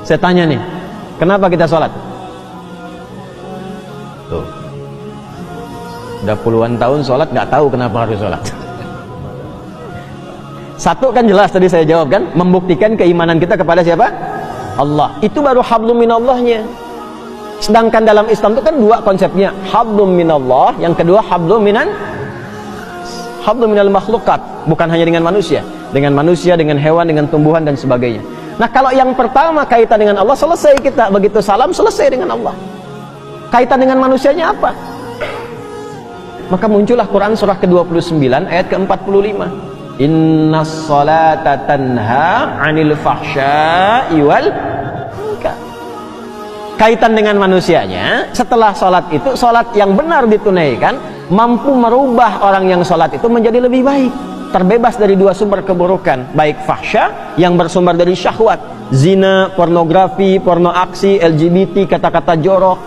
Saya tanya nih, kenapa kita sholat? Tuh, udah puluhan tahun sholat, nggak tahu kenapa harus sholat. Satu kan jelas tadi saya jawab kan, membuktikan keimanan kita kepada siapa? Allah. Itu baru hablum minallahnya. Sedangkan dalam Islam itu kan dua konsepnya, hablum minallah, yang kedua hablum minal makhlukat. Bukan hanya dengan manusia, dengan hewan, dengan tumbuhan dan sebagainya. Nah, kalau yang pertama kaitan dengan Allah, selesai kita. Begitu salam, selesai dengan Allah. Kaitan dengan manusianya apa? Maka muncullah Quran surah ke-29 ayat ke-45. Innas salata tanha 'anil fahsya'i wal munkar. Kaitan dengan manusianya, setelah sholat itu, sholat yang benar ditunaikan mampu merubah orang yang sholat itu menjadi lebih baik, terbebas dari dua sumber keburukan, baik fahsya yang bersumber dari syahwat, zina, pornografi, porno aksi, LGBT, kata-kata jorok.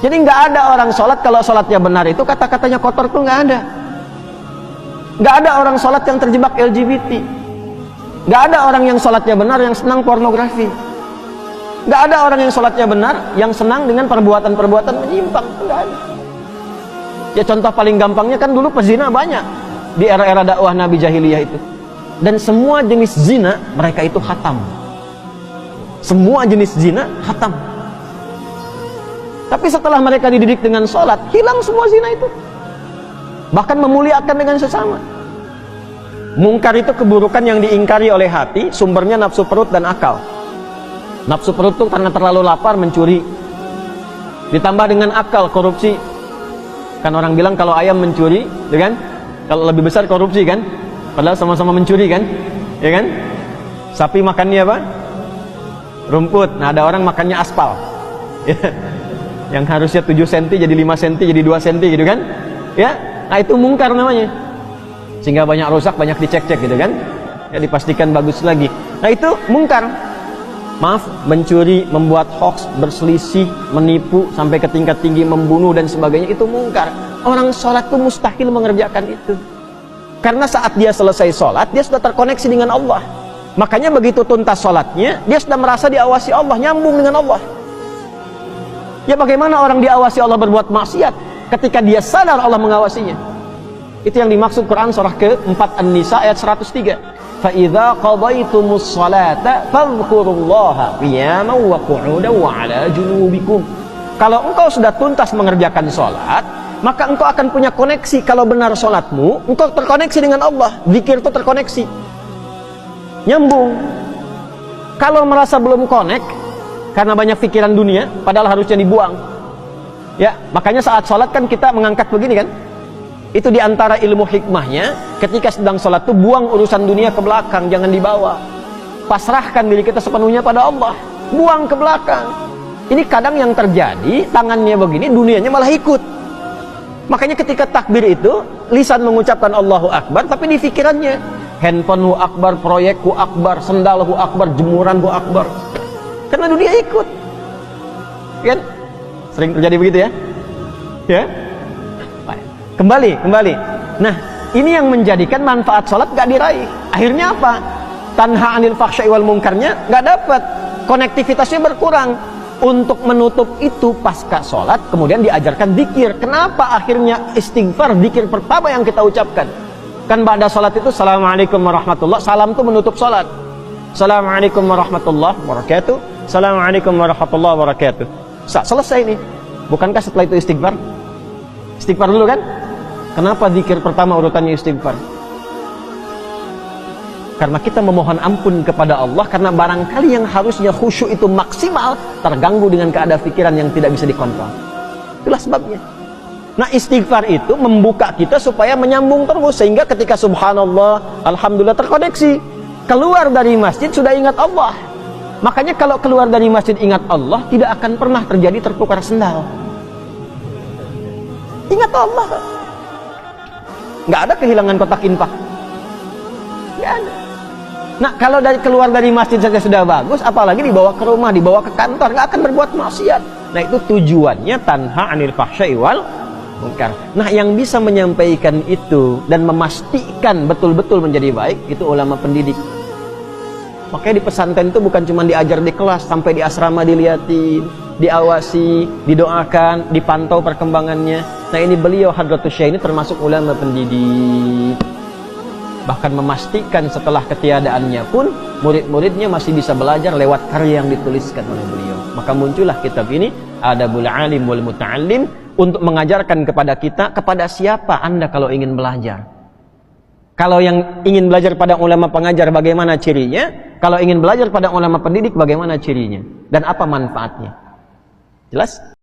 Jadi nggak ada orang sholat kalau sholatnya benar itu kata-katanya kotor tuh nggak ada. Nggak ada orang sholat yang terjebak LGBT. Nggak ada orang yang sholatnya benar yang senang pornografi. Nggak ada orang yang sholatnya benar yang senang dengan perbuatan-perbuatan menyimpang. Nggak ada. Ya contoh paling gampangnya kan dulu pezina banyak di era-era dakwah Nabi Jahiliyah itu. Dan semua jenis zina mereka itu khatam. Semua jenis zina khatam. Tapi setelah mereka dididik dengan sholat, hilang semua zina itu. Bahkan memuliakan dengan sesama. Mungkar itu keburukan yang diingkari oleh hati, sumbernya nafsu perut dan akal. Nafsu perut itu karena terlalu lapar mencuri. Ditambah dengan akal, korupsi. Kan orang bilang kalau ayam mencuri, ya kan? Kalau lebih besar korupsi kan? Padahal sama-sama mencuri kan? Ya kan? Sapi makannya apa? Rumput. Nah, ada orang makannya aspal. Yang harusnya 7 cm jadi 5 cm jadi 2 cm gitu kan? Ya? Nah, itu mungkar namanya. Sehingga banyak rusak, banyak dicek-cek gitu kan? Ya, dipastikan bagus lagi. Nah, itu mungkar. Maaf, mencuri, membuat hoax, berselisih, menipu sampai ke tingkat tinggi, membunuh dan sebagainya, itu mungkar. Orang sholat itu mustahil mengerjakan itu. Karena saat dia selesai sholat, dia sudah terkoneksi dengan Allah. Makanya begitu tuntas sholatnya, dia sudah merasa diawasi Allah, nyambung dengan Allah. Ya bagaimana orang diawasi Allah berbuat maksiat ketika dia sadar Allah mengawasinya? Itu yang dimaksud Quran surah ke-4 An-Nisa ayat 103. فَإِذَا قَضَيْتُمُ الصَّلَاةَ فَاذْكُرُوا اللَّهَ قِيَامًا وَقُعُودًا وَعَلَى جُنُوبِكُمْ. Kalau engkau sudah tuntas mengerjakan sholat, maka engkau akan punya koneksi. Kalau benar sholatmu, engkau terkoneksi dengan Allah. Zikir itu terkoneksi, nyambung. Kalau merasa belum connect karena banyak pikiran dunia, padahal harusnya dibuang. Ya, makanya saat sholat kan kita mengangkat begini kan? Itu diantara ilmu hikmahnya, ketika sedang sholat tuh buang urusan dunia ke belakang, jangan dibawa. Pasrahkan diri kita sepenuhnya pada Allah, buang ke belakang. Ini kadang yang terjadi, tangannya begini, dunianya malah ikut. Makanya ketika takbir itu, lisan mengucapkan Allahu Akbar, tapi di pikirannya, handphonemu akbar, proyekku akbar, sendalku akbar, jemuranku akbar. Karena dunia ikut. Kan? Sering terjadi begitu ya? Ya? Kembali. Nah, ini yang menjadikan manfaat sholat gak diraih. Akhirnya apa? Tanha anil fahsya'i wal munkarnya gak dapat. Konektivitasnya berkurang. Untuk menutup itu pasca sholat, kemudian diajarkan zikir. Kenapa akhirnya istighfar, zikir pertama yang kita ucapkan? Kan pada sholat itu, Assalamualaikum warahmatullah. Salam itu menutup sholat. Assalamualaikum warahmatullahi wabarakatuh. Assalamualaikum warahmatullahi wabarakatuh. Selesai nih. Bukankah setelah itu istighfar? Istighfar dulu kan? Kenapa zikir pertama urutannya istighfar? Karena kita memohon ampun kepada Allah, karena barangkali yang harusnya khusyuk itu maksimal terganggu dengan keadaan pikiran yang tidak bisa dikontrol. Itulah sebabnya. Nah, istighfar itu membuka kita supaya menyambung terus, sehingga ketika subhanallah, alhamdulillah terkoneksi. Keluar dari masjid sudah ingat Allah. Makanya kalau keluar dari masjid ingat Allah, tidak akan pernah terjadi tertukar sendal. Ingat Allah. Nggak ada kehilangan kotak infak. Nggak ada. Nah, kalau keluar dari masjid saja sudah bagus, apalagi dibawa ke rumah, dibawa ke kantor, nggak akan berbuat maksiat. Nah, itu tujuannya tanha anil fahsya'i wal munkar. Nah, yang bisa menyampaikan itu dan memastikan betul-betul menjadi baik, itu ulama pendidik. Makanya di pesantren itu bukan cuma diajar di kelas, sampai di asrama dilihatin, diawasi, didoakan, dipantau perkembangannya. Nah ini beliau Hadratus Syekh ini termasuk ulama pendidik. Bahkan memastikan setelah ketiadaannya pun murid-muridnya masih bisa belajar lewat karya yang dituliskan oleh beliau. Maka muncullah kitab ini, Adabul Alim wal Muta'allim, untuk mengajarkan kepada kita, kepada siapa Anda kalau ingin belajar. Kalau yang ingin belajar pada ulama pengajar, bagaimana cirinya? Kalau ingin belajar pada ulama pendidik, bagaimana cirinya? Dan apa manfaatnya? Jelas?